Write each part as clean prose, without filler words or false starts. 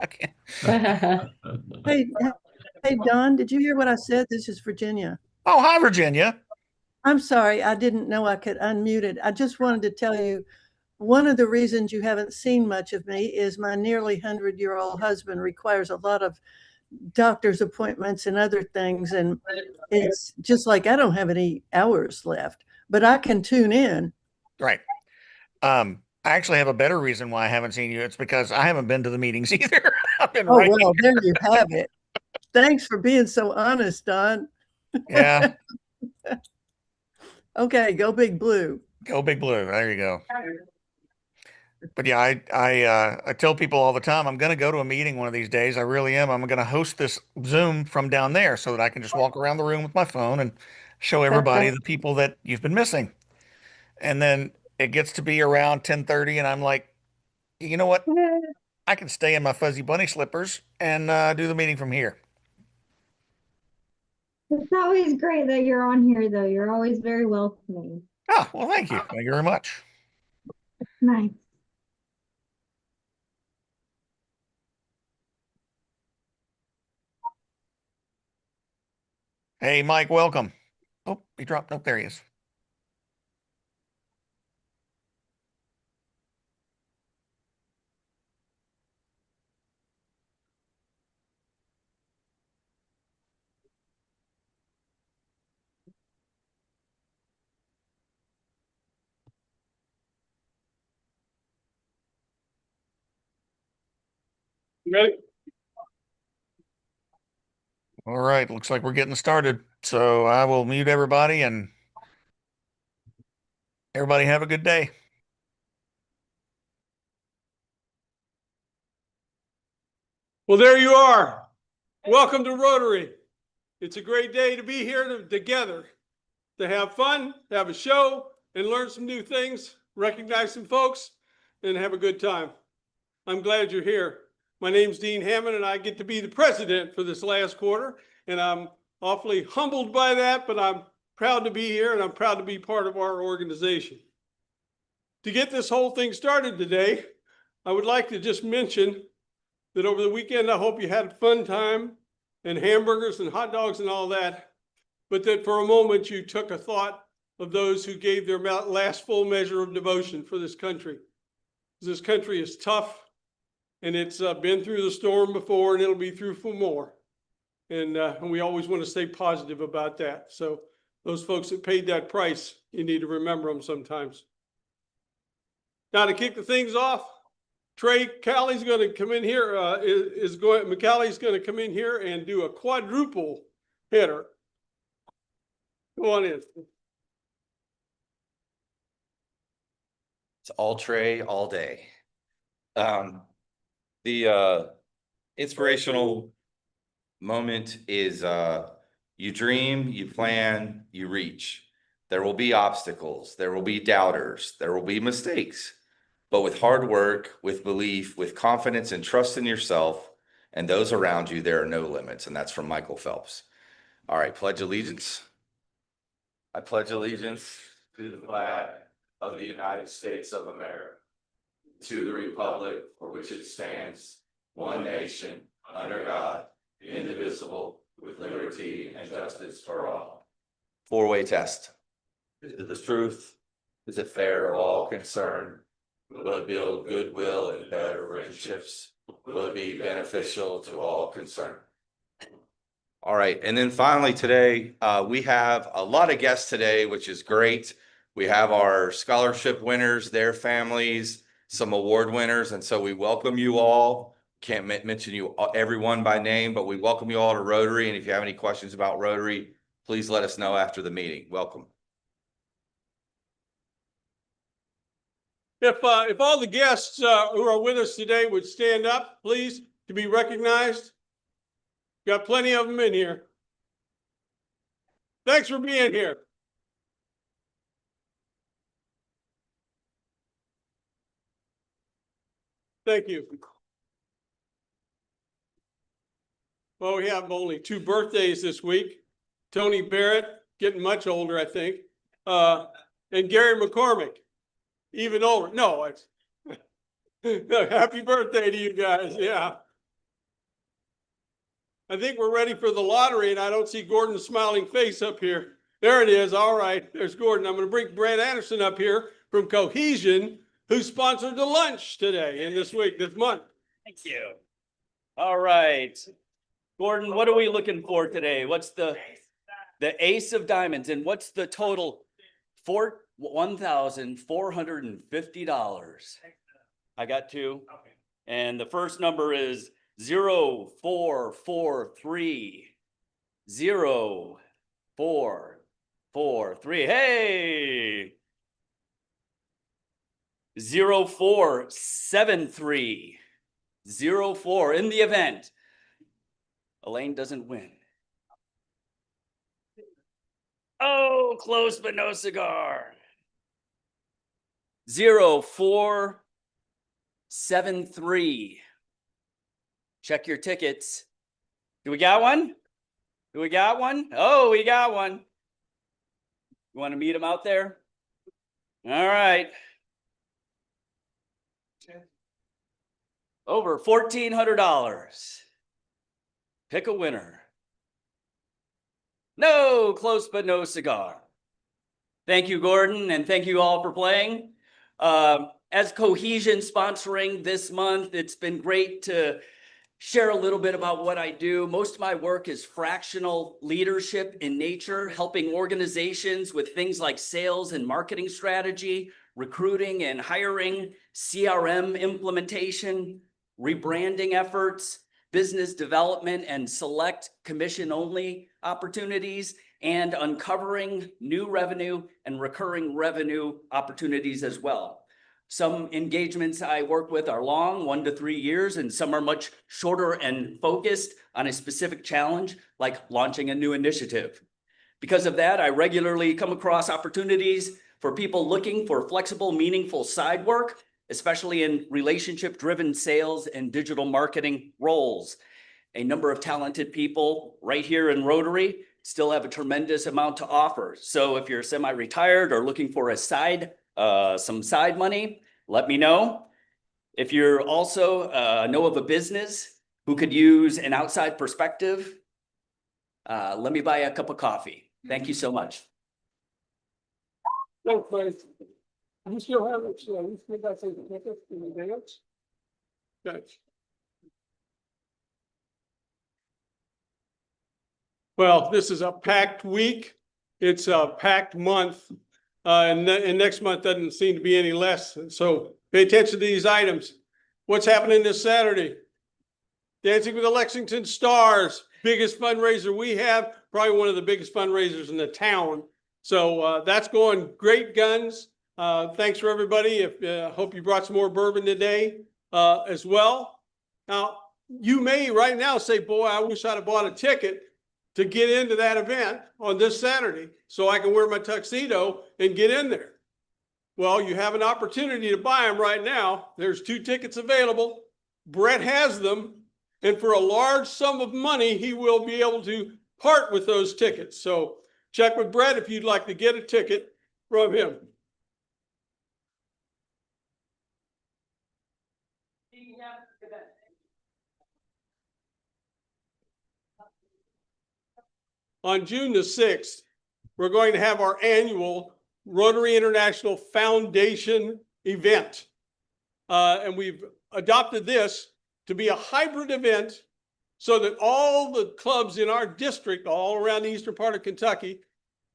I can't. Hey, hey, Don, did you hear what I said? This is Virginia. Oh, hi, Virginia. I'm sorry, I didn't know I could unmute it. I just wanted to tell you one of the reasons you haven't seen much of me is my nearly 100-year-old husband requires a lot of doctor's appointments and other things. And it's just like I don't have any hours left, but I can tune in. Right. I actually have a better reason why I haven't seen you. It's because I haven't been to the meetings either. I've been Oh, writing. well, there you have it. Thanks for being so honest, Don. Yeah, Okay, go Big Blue. go Big Blue. There you go. But yeah, I tell people all the time I'm going to go to a meeting one of these days. I really am. I'm going to host this Zoom from down there so that I can just walk around the room with my phone and show everybody the people that you've been missing. And then it gets to be around 10:30 and I'm like, you know what? I can stay in my fuzzy bunny slippers and do the meeting from here. It's always great that you're on here, though. You're always very welcoming. Oh, well, thank you. Thank you very much. Nice. Hey, Mike, welcome. Oh, he dropped. Nope, there he is. Ready? All right, looks like we're getting started. So I will mute everybody and everybody have a good day. Well, there you are. Welcome to Rotary. It's a great day to be here together, to have fun, have a show, and learn some new things, recognize some folks, and have a good time. I'm glad you're here. My name's Dean Hammond, and I get to be the president for this last quarter, and I'm awfully humbled by that, but I'm proud to be here, and I'm proud to be part of our organization. To get this whole thing started today, I would like to just mention that over the weekend, I hope you had a fun time and hamburgers and hot dogs and all that, but that for a moment you took a thought of those who gave their last full measure of devotion for this country. This country is tough, and it's been through the storm before, and it'll be through for more. And we always want to stay positive about that. So those folks that paid that price, you need to remember them sometimes. Now, to kick the things off, Trey Callie's going to come in here. McCallie's going to come in here and do a quadruple hitter. Go on in. It's all Trey all day. The inspirational moment is you dream, you plan, you reach. There will be obstacles, there will be doubters, there will be mistakes. But with hard work, with belief, with confidence and trust in yourself and those around you, there are no limits. And that's from Michael Phelps. All right, pledge allegiance. I pledge allegiance to the flag of the United States of America, to the republic for which it stands, one nation, under God, indivisible, with liberty and justice for all. Four-way test. Is it the truth? Is it fair to all concerned? Will it build goodwill and better friendships? Will it be beneficial to all concerned? All right, and then finally today, we have a lot of guests today, which is great. We have our scholarship winners, their families, some award winners, and so we welcome you all. Can't mention you everyone by name, but we welcome you all to Rotary, and if you have any questions about Rotary, please let us know after the meeting. Welcome. If all the guests who are with us today would stand up, please, to be recognized. Got plenty of them in here. Thanks for being here. Thank you. Well, we have only 2 birthdays this week. Tony Barrett, getting much older, I think, and Gary McCormick, even older. No, it's happy birthday to you guys. Yeah. I think we're ready for the lottery, and I don't see Gordon's smiling face up here. There it is. All right, there's Gordon. I'm going to bring Brad Anderson up here from Cohesion, who sponsored the lunch today and this month. Thank you. All right. Gordon, what are we looking for today? What's the ace of diamonds, and what's the total? $1,450. I got two. And the first number is 0443. 0443. Hey! 0473. 04 in the event Elaine doesn't win. Oh, close but no cigar. 0473. Check your tickets. Do we got one? Do we got one? Oh, we got one. You want to meet him out there? All right. Over $1,400. Pick a winner. No, close but no cigar. Thank you, Gordon, and thank you all for playing. As Cohesion sponsoring this month, it's been great to share a little bit about what I do. Most of my work is fractional leadership in nature, helping organizations with things like sales and marketing strategy, recruiting and hiring, CRM implementation, rebranding efforts, business development and select commission-only opportunities, and uncovering new revenue and recurring revenue opportunities as well. Some engagements I work with are long, 1 to 3 years, and some are much shorter and focused on a specific challenge, like launching a new initiative. Because of that, I regularly come across opportunities for people looking for flexible, meaningful side work, especially in relationship-driven sales and digital marketing roles. A number of talented people right here in Rotary still have a tremendous amount to offer. So if you're semi-retired or looking for a some side money, let me know. If you're also know of a business who could use an outside perspective, let me buy a cup of coffee. Thank you so much. Thanks, Mike. You still have it, so you still got some tickets in advance? Thanks. Well, this is a packed week. It's a packed month. And next month doesn't seem to be any less. So pay attention to these items. What's happening this Saturday? Dancing with the Lexington Stars, biggest fundraiser we have, probably one of the biggest fundraisers in the town. So that's going great guns. Thanks for everybody. Hope you brought some more bourbon today as well. Now, you may right now say, boy, I wish I'd have bought a ticket to get into that event on this Saturday so I can wear my tuxedo and get in there. Well, you have an opportunity to buy them right now. There's 2 tickets available. Brett has them. And for a large sum of money, he will be able to part with those tickets. So check with Brett if you'd like to get a ticket from him. On June the 6th, we're going to have our annual Rotary International Foundation event. And we've adopted this to be a hybrid event so that all the clubs in our district, all around the eastern part of Kentucky,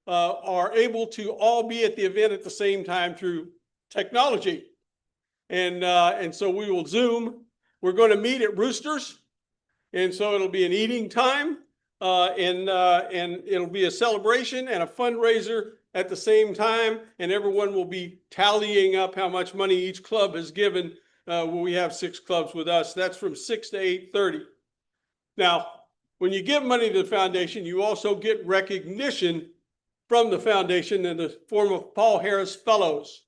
are able to all be at the event at the same time through technology. And so we will Zoom. We're going to meet at Roosters. And so it'll be an eating time. And it'll be a celebration and a fundraiser at the same time, and everyone will be tallying up how much money each club has given. We have 6 clubs with us. That's from 6 to 8:30. Now, when you give money to the foundation, you also get recognition from the foundation in the form of Paul Harris Fellows.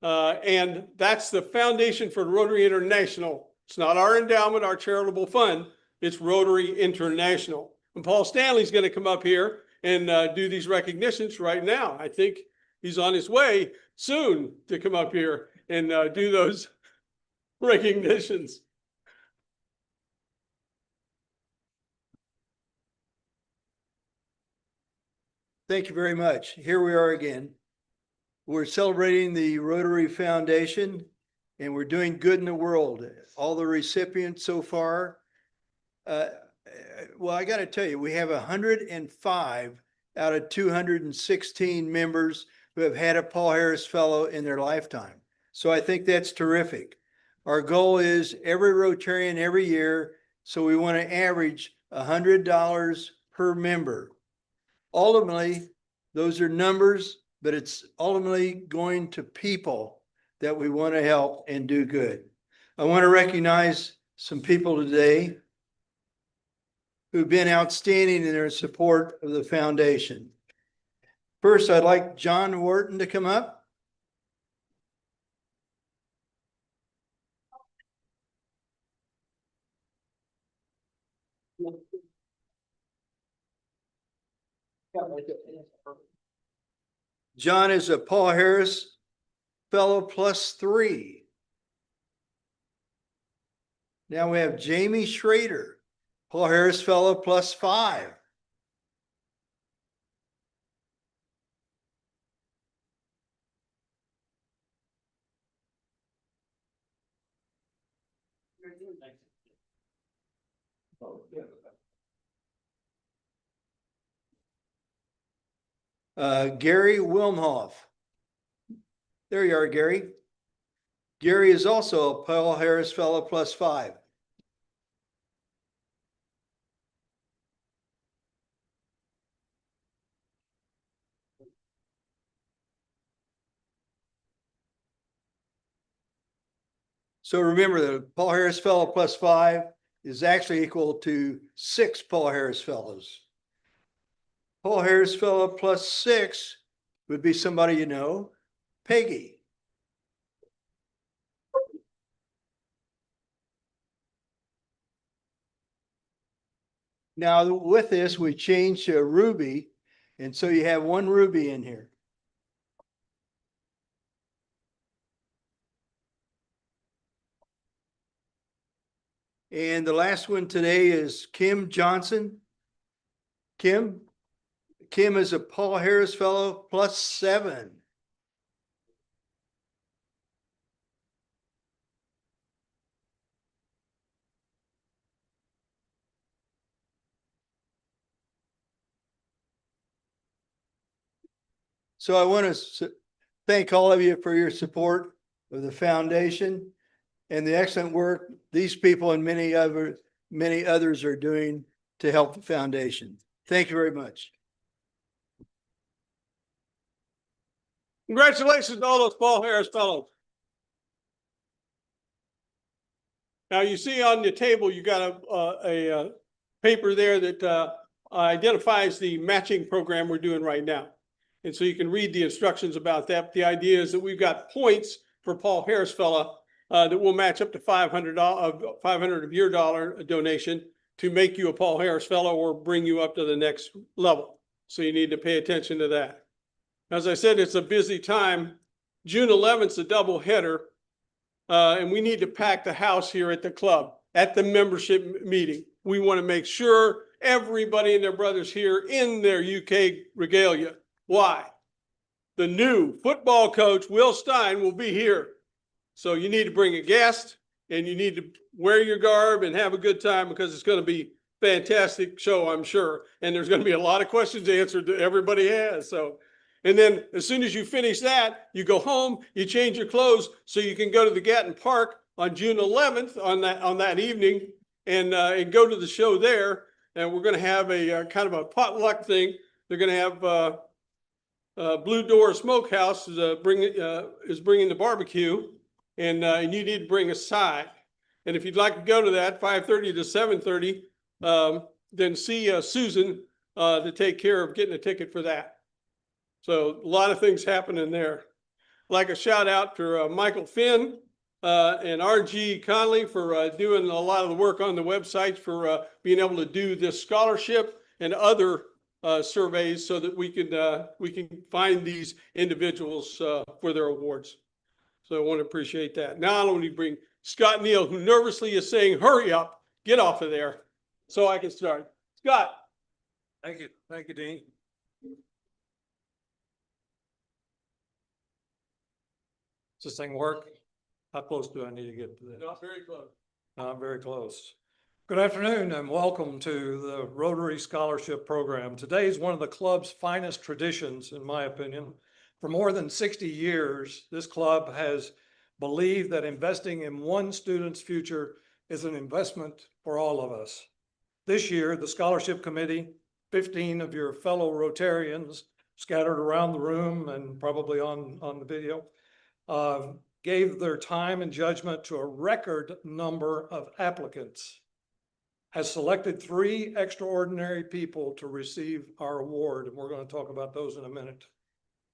And that's the Foundation for Rotary International. It's not our endowment, our charitable fund. It's Rotary International. And Paul Stanley's going to come up here and do these recognitions right now. I think he's on his way soon to come up here and do those recognitions. Thank you very much. Here we are again. We're celebrating the Rotary Foundation and we're doing good in the world. All the recipients so far. Well, I got to tell you, we have 105 out of 216 members who have had a Paul Harris Fellow in their lifetime. So I think that's terrific. Our goal is every Rotarian every year. So we want to average $100 per member. Ultimately, those are numbers, but it's ultimately going to people that we want to help and do good. I want to recognize some people today who've been outstanding in their support of the foundation. First, I'd like John Wharton to come up. John is a Paul Harris Fellow +3. Now we have Jamie Schrader, Paul Harris Fellow +5. Gary Wilmhoff. There you are, Gary. Gary is also a Paul Harris Fellow +5. So remember, the Paul Harris Fellow +5 is actually equal to 6 Paul Harris Fellows. Paul Harris Fellow +6 would be somebody you know, Peggy. Now with this, we changed to Ruby, and so you have 1 Ruby in here. And the last one today is Kim Johnson. Kim is a Paul Harris Fellow +7. So I want to thank all of you for your support of the foundation and the excellent work these people and many others are doing to help the foundation. Thank you very much. Congratulations to all those Paul Harris Fellows. Now you see on the table, you got a paper there that identifies the matching program we're doing right now. And so you can read the instructions about that. The idea is that we've got points for Paul Harris Fellow that will match up to $500 of your dollar donation to make you a Paul Harris Fellow or bring you up to the next level. So you need to pay attention to that. As I said, it's a busy time. June 11th is a double header. And we need to pack the house here at the club, at the membership meeting. We want to make sure everybody and their brothers here in their UK regalia. Why? The new football coach, Will Stein, will be here. So you need to bring a guest and you need to wear your garb and have a good time because it's going to be a fantastic show, I'm sure. And there's going to be a lot of questions answered that everybody has. So, and then as soon as you finish that, you go home, you change your clothes so you can go to the Gatton Park on June 11th on that evening and go to the show there. And we're going to have a kind of a potluck thing. They're going to have Blue Door Smokehouse is bringing the barbecue, and you need to bring a side. And if you'd like to go to that, 5:30 to 7:30, then see Susan to take care of getting a ticket for that. So a lot of things happening there. Like a shout out to Michael Finn and RG Conley for doing a lot of the work on the website for being able to do this scholarship and other surveys so that we can find these individuals for their awards. So I want to appreciate that. Now I want to bring Scott Neal, who nervously is saying, hurry up, get off of there so I can start. Scott. Thank you, Dean. Does this thing work? How close do I need to get to this? Not very close. Not very close. Good afternoon and welcome to the Rotary Scholarship Program. Today is one of the club's finest traditions, in my opinion. For more than 60 years, this club has believed that investing in one student's future is an investment for all of us. This year, the Scholarship Committee, 15 of your fellow Rotarians scattered around the room and probably on the video, gave their time and judgment to a record number of applicants, has selected 3 extraordinary people to receive our award, and we're going to talk about those in a minute.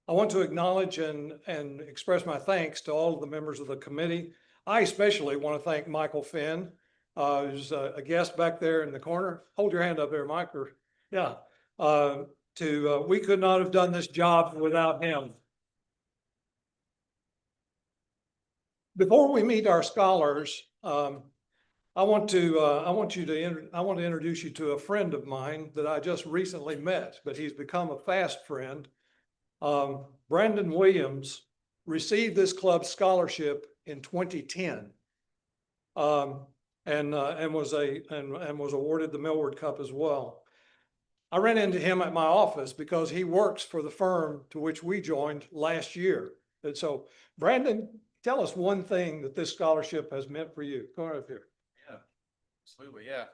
I want to acknowledge and express my thanks to all of the members of the committee. I especially want to thank Michael Finn, who's a guest back there in the corner. Hold your hand up there, Mike. Yeah. We could not have done this job without him. Before we meet our scholars, I want to introduce you to a friend of mine that I just recently met, but he's become a fast friend. Brandon Williams received this club's scholarship in 2010, and was awarded the Millward Cup as well. I ran into him at my office because he works for the firm to which we joined last year. And so, Brandon, tell us one thing that this scholarship has meant for you. Go right up here. Yeah, absolutely. Yeah.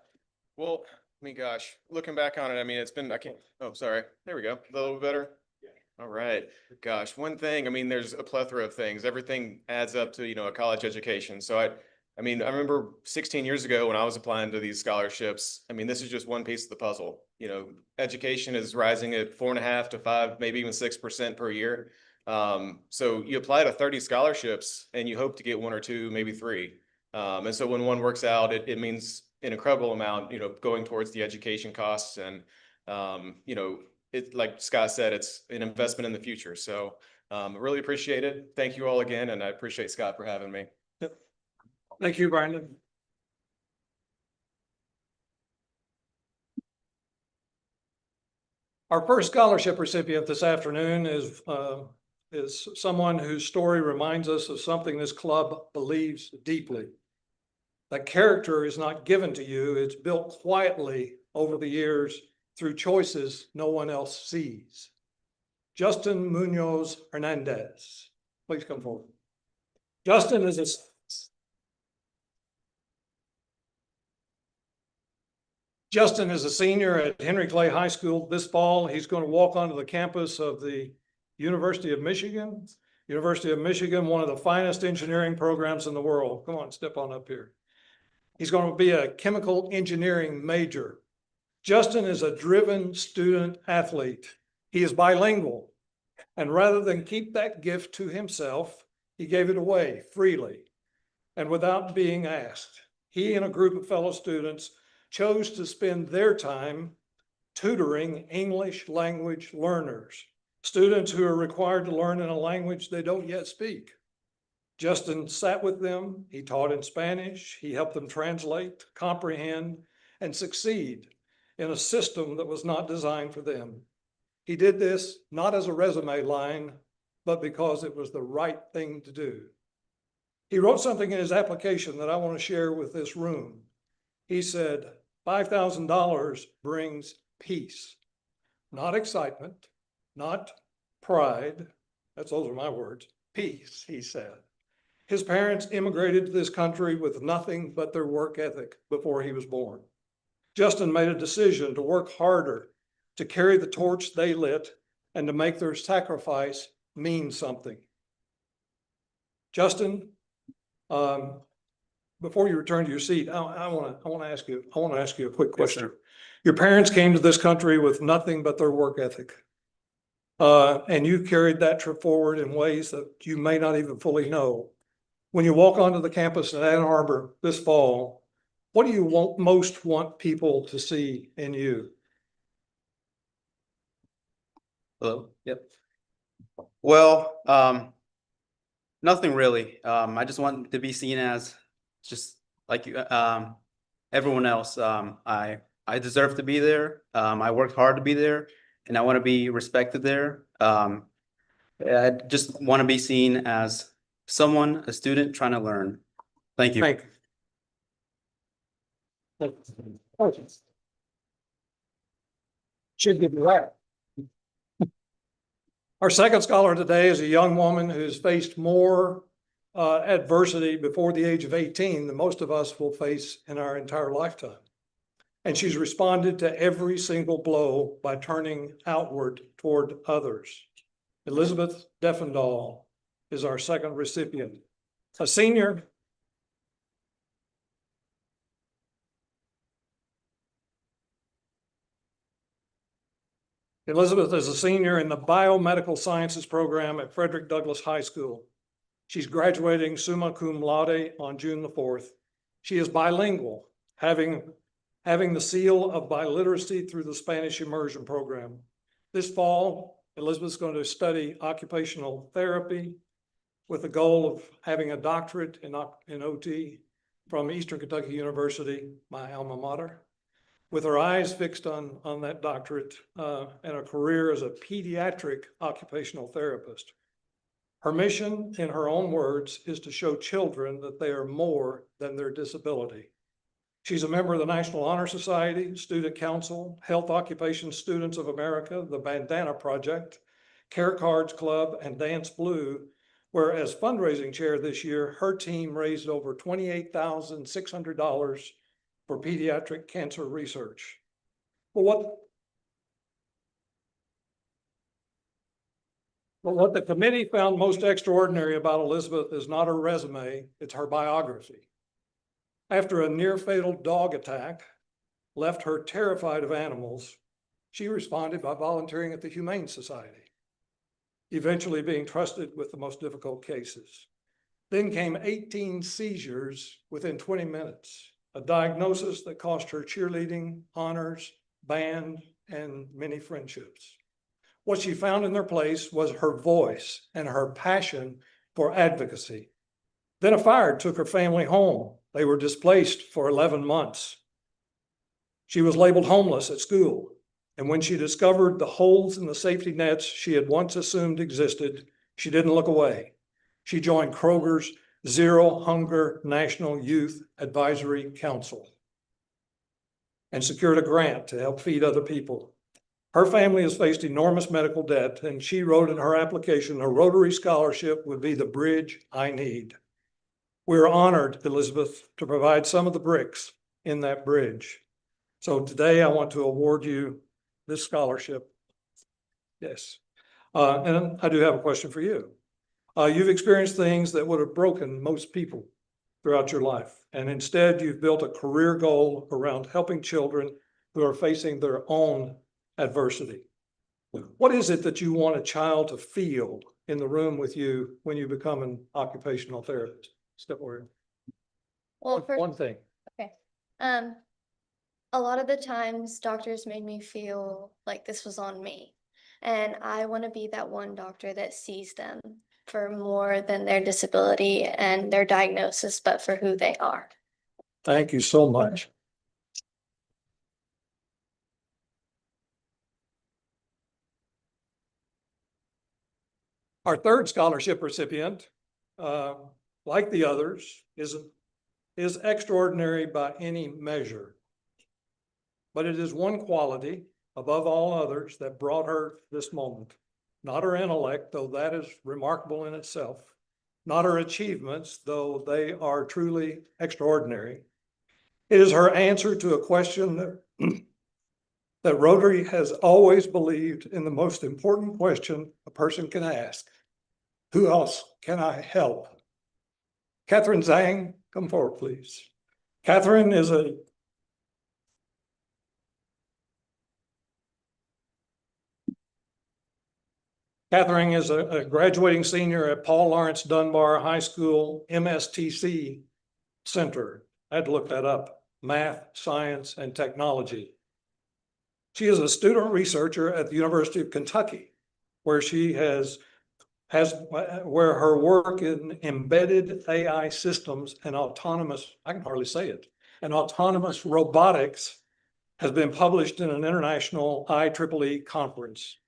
Well, I mean, gosh, looking back on it, I mean, it's been, oh, sorry. There we go. A little bit better. All right. Gosh, one thing, I mean, there's a plethora of things. Everything adds up to, a college education. So I mean, I remember 16 years ago when I was applying to these scholarships, I mean, this is just one piece of the puzzle. Education is rising at 4.5 to 5, maybe even 6% per year. So you apply to 30 scholarships and you hope to get 1 or 2, maybe 3. And so when one works out, it means an incredible amount, going towards the education costs. And, it, like Scott said, it's an investment in the future. So I really appreciate it. Thank you all again. And I appreciate Scott for having me. Thank you, Brandon. Our first scholarship recipient this afternoon is someone whose story reminds us of something this club believes deeply. That character is not given to you, it's built quietly over the years through choices no one else sees. Justin Munoz Hernandez, please come forward. Justin is a senior at Henry Clay High School. This fall, he's going to walk onto the campus of the University of Michigan. University of Michigan, one of the finest engineering programs in the world. Come on, step on up here. He's going to be a chemical engineering major. Justin is a driven student athlete. He is bilingual. And rather than keep that gift to himself, he gave it away freely and without being asked. He and a group of fellow students chose to spend their time tutoring English language learners, students who are required to learn in a language they don't yet speak. Justin sat with them, he taught in Spanish, he helped them translate, comprehend, and succeed in a system that was not designed for them. He did this not as a resume line, but because it was the right thing to do. He wrote something in his application that I want to share with this room. He said, $5,000 brings peace, not excitement, not pride. Those are my words. Peace, he said. His parents immigrated to this country with nothing but their work ethic before he was born. Justin made a decision to work harder, to carry the torch they lit, and to make their sacrifice mean something. Justin, before you return to your seat, I want to ask you a quick question. Yes, your parents came to this country with nothing but their work ethic. And you carried that trip forward in ways that you may not even fully know. When you walk onto the campus in Ann Arbor this fall, what do you most want people to see in you? Hello. Yep. Well, nothing really. I just want to be seen as just like everyone else. I deserve to be there. I worked hard to be there, and I want to be respected there. I just want to be seen as someone, a student trying to learn. Thank you. Thank you. Should give you that. Our second scholar today is a young woman who's faced more adversity before the age of 18 than most of us will face in our entire lifetime. And she's responded to every single blow by turning outward toward others. Elizabeth Defendahl is our second recipient. A senior. Elizabeth is a senior in the Biomedical Sciences program at Frederick Douglass High School. She's graduating summa cum laude on June the 4th. She is bilingual, having the seal of biliteracy through the Spanish immersion program. This fall, Elizabeth's going to study occupational therapy with the goal of having a doctorate in OT from Eastern Kentucky University, my alma mater, with her eyes fixed on that doctorate and a career as a pediatric occupational therapist. Her mission, in her own words, is to show children that they are more than their disability. She's a member of the National Honor Society, Student Council, Health Occupation Students of America, the Bandana Project, Care Cards Club, and Dance Blue, where as fundraising chair this year, her team raised over $28,600 for pediatric cancer research. But what the committee found most extraordinary about Elizabeth is not her resume, it's her biography. After a near-fatal dog attack left her terrified of animals, she responded by volunteering at the Humane Society, eventually being trusted with the most difficult cases. Then came 18 seizures within 20 minutes, a diagnosis that cost her cheerleading, honors, band, and many friendships. What she found in their place was her voice and her passion for advocacy. Then a fire took her family home. They were displaced for 11 months. She was labeled homeless at school. And when she discovered the holes in the safety nets she had once assumed existed, she didn't look away. She joined Kroger's Zero Hunger National Youth Advisory Council and secured a grant to help feed other people. Her family has faced enormous medical debt, and she wrote in her application, a Rotary scholarship would be the bridge I need. We're honored, Elizabeth, to provide some of the bricks in that bridge. So today I want to award you this scholarship. Yes. And I do have a question for you. You've experienced things that would have broken most people throughout your life. And instead, you've built a career goal around helping children who are facing their own adversity. What is it that you want a child to feel in the room with you when you become an occupational therapist? Step forward. Well, One thing. okay. A lot of the times doctors made me feel like this was on me. And I want to be that one doctor that sees them for more than their disability and their diagnosis, but for who they are. Thank you so much. Our third scholarship recipient, like the others, is extraordinary by any measure. But it is one quality above all others that brought her this moment. Not her intellect, though that is remarkable in itself. Not her achievements, though they are truly extraordinary. It is her answer to a question that Rotary has always believed in the most important question a person can ask. Who else can I help? Catherine Zhang, come forward, please. Catherine is a graduating senior at Paul Lawrence Dunbar High School MSTC Center. I had to look that up, Math, Science, and Technology. She is a student researcher at the University of Kentucky, where she where her work in embedded AI systems and autonomous, I can hardly say it, and autonomous robotics has been published in an international IEEE conference.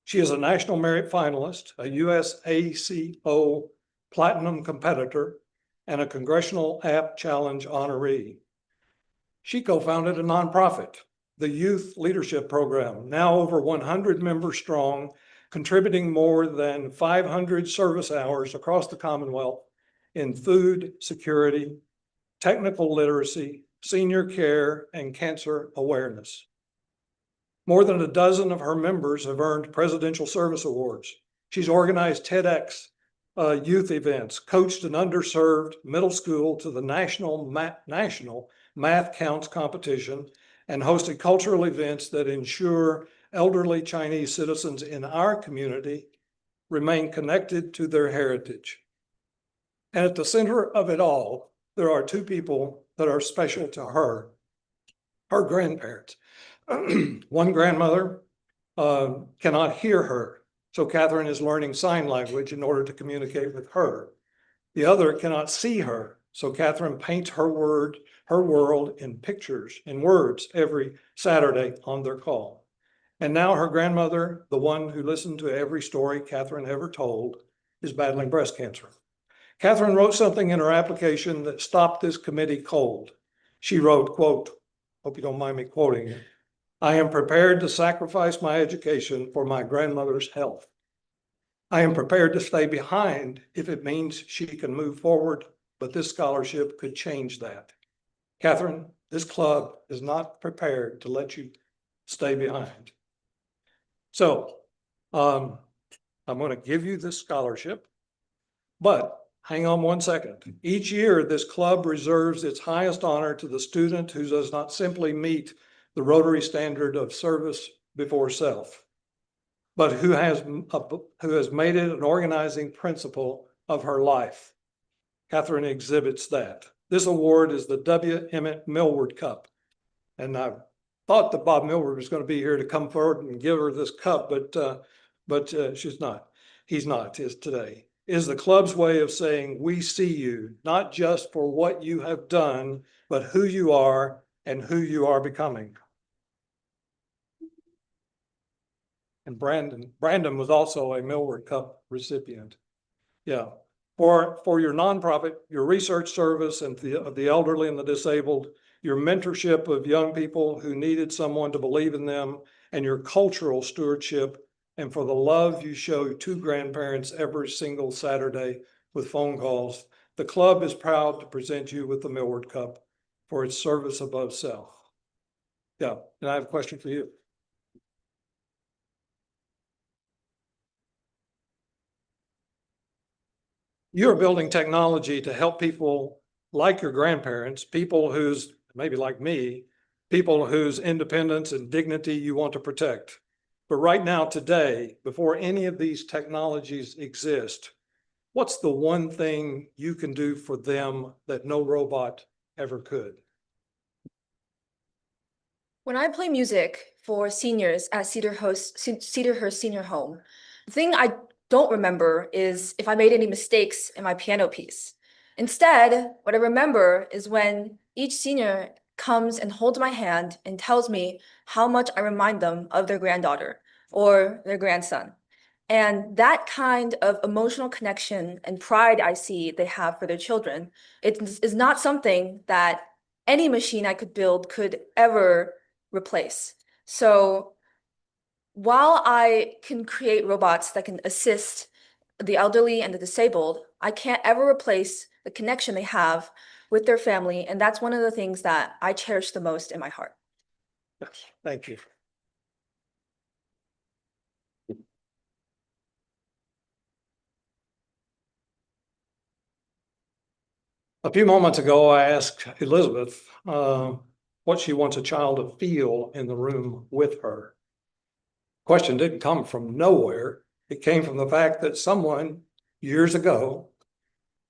She is a National Merit Finalist, a US ACO Platinum competitor, and a Congressional App Challenge honoree. She co-founded a nonprofit, the Youth Leadership Program, now over 100 members strong, contributing more than 500 service hours across the Commonwealth in food security, technical literacy, senior care, and cancer awareness. More than a dozen of her members have earned Presidential Service Awards. She's organized TEDx youth events, coached an underserved middle school to the national Math Counts competition, and hosted cultural events that ensure elderly Chinese citizens in our community remain connected to their heritage. And at the center of it all, there are two people that are special to her, her grandparents. One grandmother cannot hear her, so Catherine is learning sign language in order to communicate with her. The other cannot see her, so Catherine paints her world in pictures, in words, every Saturday on their call. And now her grandmother, the one who listened to every story Catherine ever told, is battling breast cancer. Catherine wrote something in her application that stopped this committee cold. She wrote, quote, hope you don't mind me quoting it, "I am prepared to sacrifice my education for my grandmother's health. I am prepared to stay behind if it means she can move forward, but this scholarship could change that. Catherine, this club is not prepared to let you stay behind." So I'm going to give you this scholarship, but hang on one second. Each year, this club reserves its highest honor to the student who does not simply meet the Rotary standard of service before self, but who has made it an organizing principle of her life. Catherine exhibits that. This award is the W. Emmett Millward Cup. And I thought that Bob Millward was going to be here to come forward and give her this cup, but she's not. He's not, is today. Is the club's way of saying, we see you, not just for what you have done, but who you are and who you are becoming. And Brandon was also a Millward Cup recipient. Yeah. For your nonprofit, your research service and the elderly and the disabled, your mentorship of young people who needed someone to believe in them, and your cultural stewardship, and for the love you show to grandparents every single Saturday with phone calls, the club is proud to present you with the Millward Cup for its service above self. Yeah, and I have a question for you. You're building technology to help people like your grandparents, people who's maybe like me, people whose independence and dignity you want to protect. But right now, today, before any of these technologies exist, what's the one thing you can do for them that no robot ever could? When I play music for seniors at Cedarhurst Senior Home, the thing I don't remember is if I made any mistakes in my piano piece. Instead, what I remember is when each senior comes and holds my hand and tells me how much I remind them of their granddaughter or their grandson. And that kind of emotional connection and pride I see they have for their children, it is not something that any machine I could build could ever replace. So while I can create robots that can assist the elderly and the disabled, I can't ever replace the connection they have with their family. And that's one of the things that I cherish the most in my heart. Thank you. A few moments ago, I asked Elizabeth what she wants a child to feel in the room with her. Question didn't come from nowhere. It came from the fact that someone years ago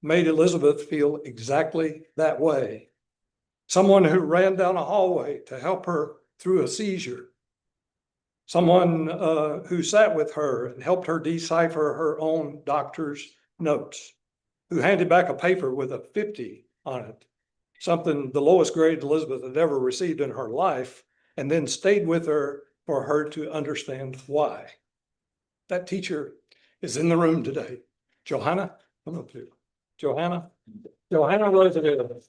made Elizabeth feel exactly that way. Someone who ran down a hallway to help her through a seizure. Someone who sat with her and helped her decipher her own doctor's notes, who handed back a paper with a 50 on it, something the lowest grade Elizabeth had ever received in her life, and then stayed with her for her to understand why. That teacher is in the room today. Johanna, come up here. Johanna Roosevelt.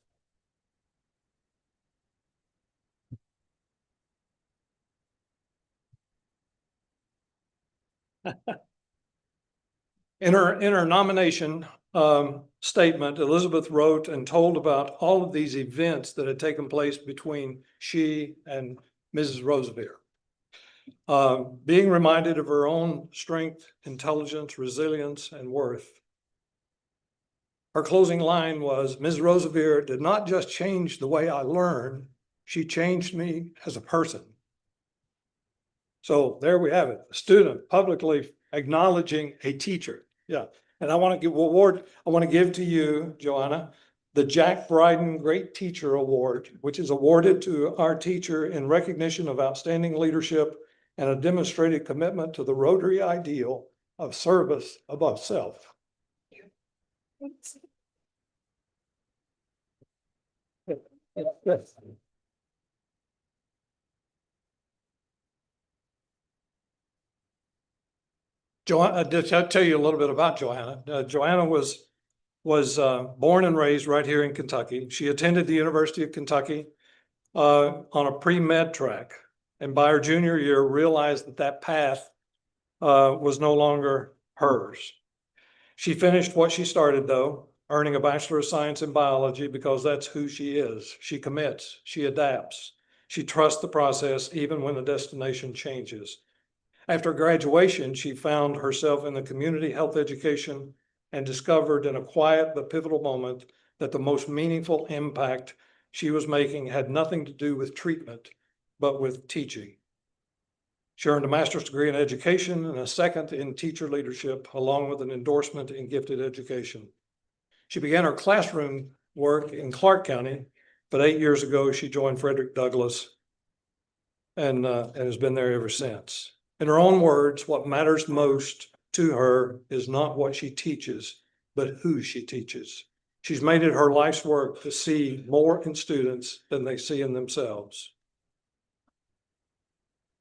In her nomination statement, Elizabeth wrote and told about all of these events that had taken place between she and Mrs. Roosevelt. Being reminded of her own strength, intelligence, resilience, and worth. Her closing line was, Ms. Roosevelt did not just change the way I learn, she changed me as a person. So there we have it, a student publicly acknowledging a teacher. Yeah, and I want to give to you, Joanna, the Jack Bryden Great Teacher Award, which is awarded to our teacher in recognition of outstanding leadership and a demonstrated commitment to the Rotary ideal of service above self. Yes. Joanna, I'll tell you a little bit about Joanna. Joanna was born and raised right here in Kentucky. She attended the University of Kentucky on a pre-med track, and by her junior year realized that path was no longer hers. She finished what she started, though, earning a Bachelor of Science in Biology, because that's who she is. She commits, she adapts, she trusts the process even when the destination changes. After graduation, she found herself in the community health education and discovered in a quiet but pivotal moment that the most meaningful impact she was making had nothing to do with treatment, but with teaching. She earned a master's degree in education and a second in teacher leadership, along with an endorsement in gifted education. She began her classroom work in Clark County, but 8 years ago, she joined Frederick Douglass and has been there ever since. In her own words, what matters most to her is not what she teaches, but who she teaches. She's made it her life's work to see more in students than they see in themselves.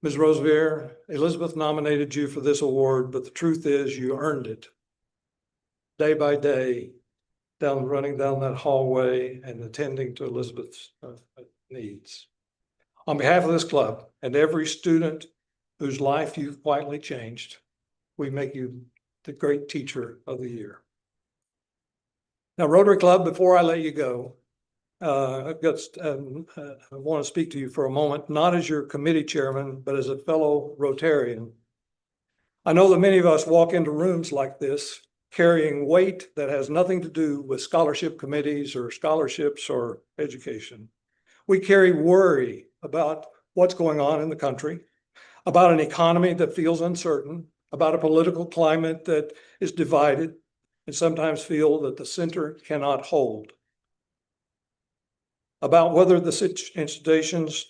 Ms. Roosevelt, Elizabeth nominated you for this award, but the truth is you earned it. Day by day, running down that hallway and attending to Elizabeth's needs. On behalf of this club and every student whose life you've quietly changed, we make you the Great Teacher of the Year. Now, Rotary Club, before I let you go, I want to speak to you for a moment, not as your committee chairman, but as a fellow Rotarian. I know that many of us walk into rooms like this carrying weight that has nothing to do with scholarship committees or scholarships or education. We carry worry about what's going on in the country, about an economy that feels uncertain, about a political climate that is divided, and sometimes feel that the center cannot hold. About whether the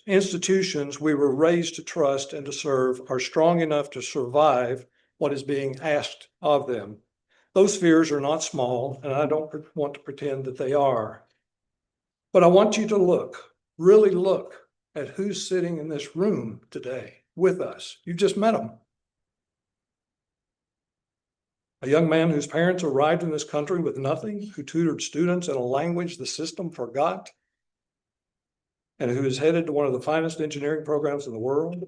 institutions we were raised to trust and to serve are strong enough to survive what is being asked of them. Those fears are not small, and I don't want to pretend that they are. But I want you to look, really look at who's sitting in this room today with us. You just met them. A young man whose parents arrived in this country with nothing, who tutored students in a language the system forgot, and who is headed to one of the finest engineering programs in the world.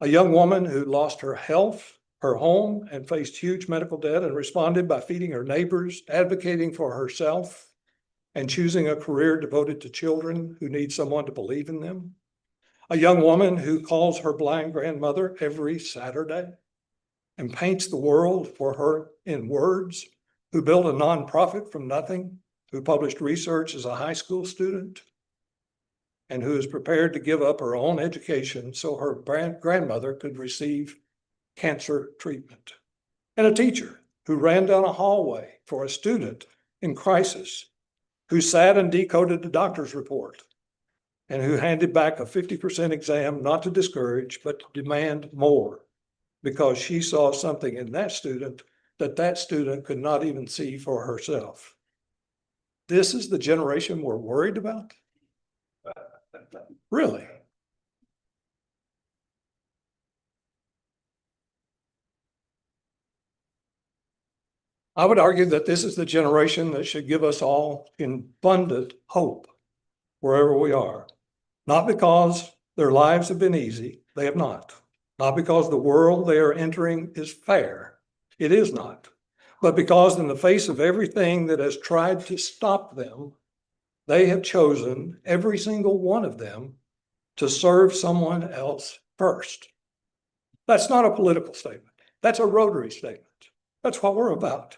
A young woman who lost her health, her home, and faced huge medical debt and responded by feeding her neighbors, advocating for herself, and choosing a career devoted to children who need someone to believe in them. A young woman who calls her blind grandmother every Saturday and paints the world for her in words, who built a nonprofit from nothing, who published research as a high school student, and who is prepared to give up her own education so her grandmother could receive cancer treatment. And a teacher who ran down a hallway for a student in crisis, who sat and decoded the doctor's report, and who handed back a 50% exam, not to discourage, but to demand more, because she saw something in that student that student could not even see for herself. This is the generation we're worried about? Really? I would argue that this is the generation that should give us all abundant hope wherever we are. Not because their lives have been easy, they have not. Not because the world they are entering is fair, it is not. But because in the face of everything that has tried to stop them, they have chosen, every single one of them, to serve someone else first. That's not a political statement. That's a Rotary statement. That's what we're about.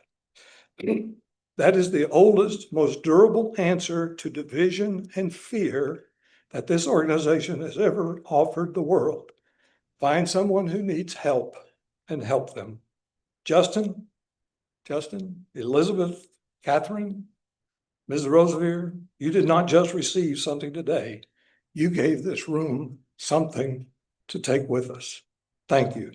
That is the oldest, most durable answer to division and fear that this organization has ever offered the world. Find someone who needs help and help them. Justin, Elizabeth, Catherine, Ms. Rosevear, you did not just receive something today. You gave this room something to take with us. Thank you.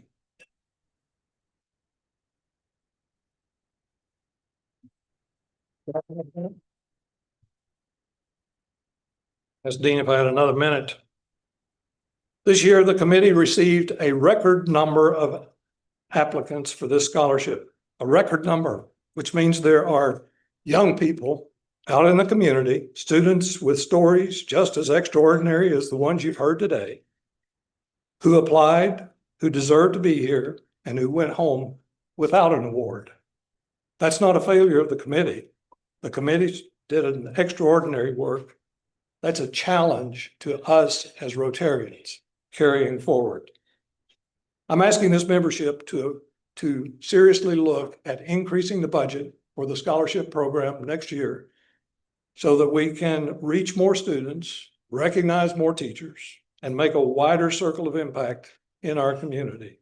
As Dean, if I had another minute. This year, the committee received a record number of applicants for this scholarship, a record number, which means there are young people out in the community, students with stories just as extraordinary as the ones you've heard today, who applied, who deserved to be here, and who went home without an award. That's not a failure of the committee. The committee did an extraordinary work. That's a challenge to us as Rotarians carrying forward. I'm asking this membership to seriously look at increasing the budget for the scholarship program next year so that we can reach more students, recognize more teachers, and make a wider circle of impact in our community.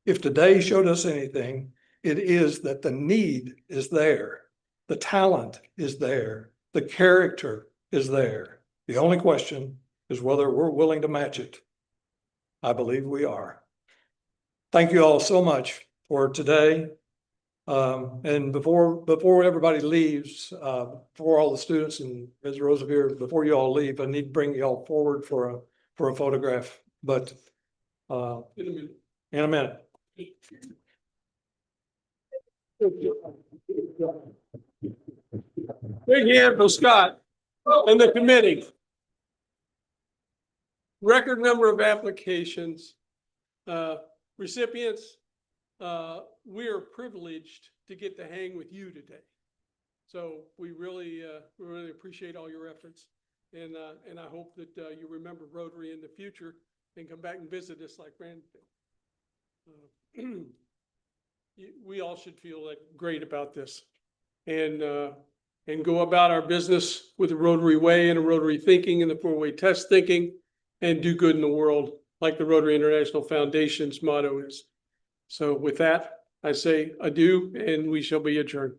If today showed us anything, it is that the need is there, the talent is there, the character is there. The only question is whether we're willing to match it. I believe we are. Thank you all so much for today. And before everybody leaves, for all the students and Ms. Rosevear, before you all leave, I need to bring you all forward for a photograph, but in a minute. Big hand for Scott and the committee. Record number of applications. Recipients, we are privileged to get to hang with you today. So we really appreciate all your efforts. And I hope that you remember Rotary in the future and come back and visit us like Brandon did. We all should feel like great about this and go about our business with a Rotary way and a Rotary thinking and the four-way test thinking and do good in the world like the Rotary International Foundation's motto is. So with that, I say adieu and we shall be adjourned.